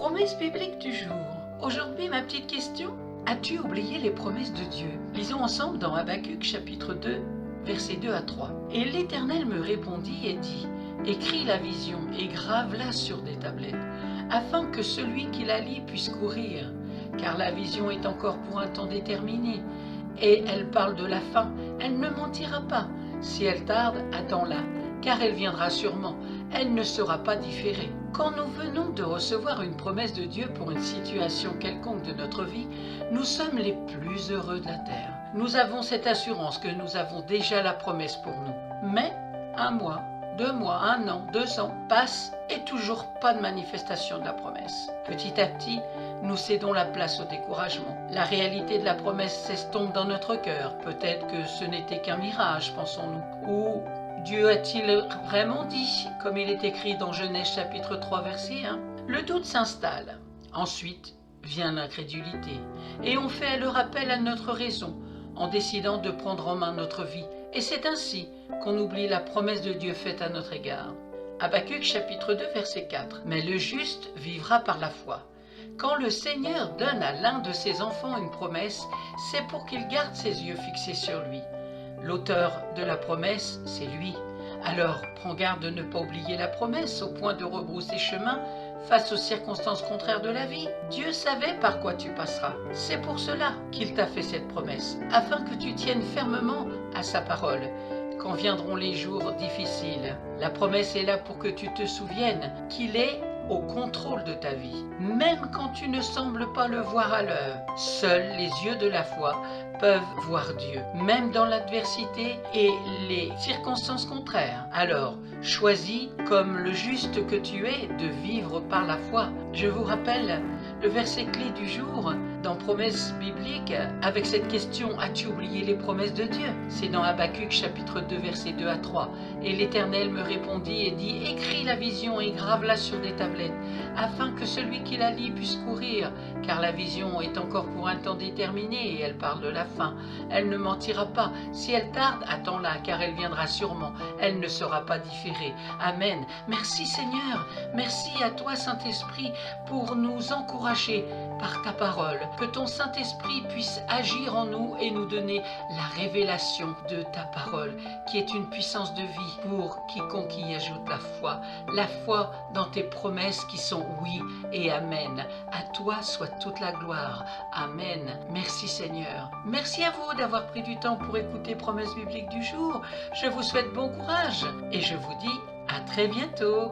Promesse biblique du jour. Aujourd'hui, ma petite question, as-tu oublié les promesses de Dieu? Lisons ensemble dans Habacuc chapitre 2, versets 2 à 3. Et l'Éternel me répondit et dit, écris la vision et grave-la sur des tablettes, afin que celui qui la lit puisse courir, car la vision est encore pour un temps déterminé, et elle parle de la fin, elle ne mentira pas. Si elle tarde, attends-la, car elle viendra sûrement, elle ne sera pas différée. Quand nous venons de recevoir une promesse de Dieu pour une situation quelconque de notre vie, nous sommes les plus heureux de la terre. Nous avons cette assurance que nous avons déjà la promesse pour nous. Mais un mois, 2 mois, 1 an, 2 ans passent et toujours pas de manifestation de la promesse. Petit à petit, nous cédons la place au découragement. La réalité de la promesse s'estompe dans notre cœur. Peut-être que ce n'était qu'un mirage, pensons-nous. Ou Dieu a-t-il vraiment dit, comme il est écrit dans Genèse chapitre 3 verset 1? Le doute s'installe. Ensuite vient l'incrédulité. Et on fait le rappel à notre raison en décidant de prendre en main notre vie. Et c'est ainsi qu'on oublie la promesse de Dieu faite à notre égard. Habacuc chapitre 2 verset 4. Mais le juste vivra par la foi. Quand le Seigneur donne à l'un de ses enfants une promesse, c'est pour qu'il garde ses yeux fixés sur lui. L'auteur de la promesse, c'est lui. Alors, prends garde de ne pas oublier la promesse au point de rebrousser chemin face aux circonstances contraires de la vie. Dieu savait par quoi tu passeras. C'est pour cela qu'il t'a fait cette promesse, afin que tu tiennes fermement à sa parole quand viendront les jours difficiles. La promesse est là pour que tu te souviennes qu'il est au contrôle de ta vie, même quand tu ne sembles pas le voir à l'œuvre. Seuls les yeux de la foi peuvent voir Dieu, même dans l'adversité et les circonstances contraires. Alors, choisis, comme le juste que tu es, de vivre par la foi. Je vous rappelle le verset clé du jour dans Promesse biblique avec cette question, as-tu oublié les promesses de Dieu? C'est dans Habacuc chapitre 2 verset 2 à 3. Et l'Éternel me répondit et dit, écris la vision et grave-la sur des tablettes, afin que celui qui la lit puisse courir, car la vision est encore pour un temps déterminé et elle parle de la fin. Elle ne mentira pas. Si elle tarde, attends-la, car elle viendra sûrement. Elle ne sera pas différée. Amen. Merci Seigneur. Merci à toi Saint-Esprit pour nous encourager par ta parole. Que ton Saint-Esprit puisse agir en nous et nous donner la révélation de ta parole, qui est une puissance de vie pour quiconque y ajoute la foi dans tes promesses qui sont oui et amen. À toi soit toute la gloire. Amen. Merci Seigneur. Merci à vous d'avoir pris du temps pour écouter Promesse biblique du jour. Je vous souhaite bon courage et je vous dis à très bientôt.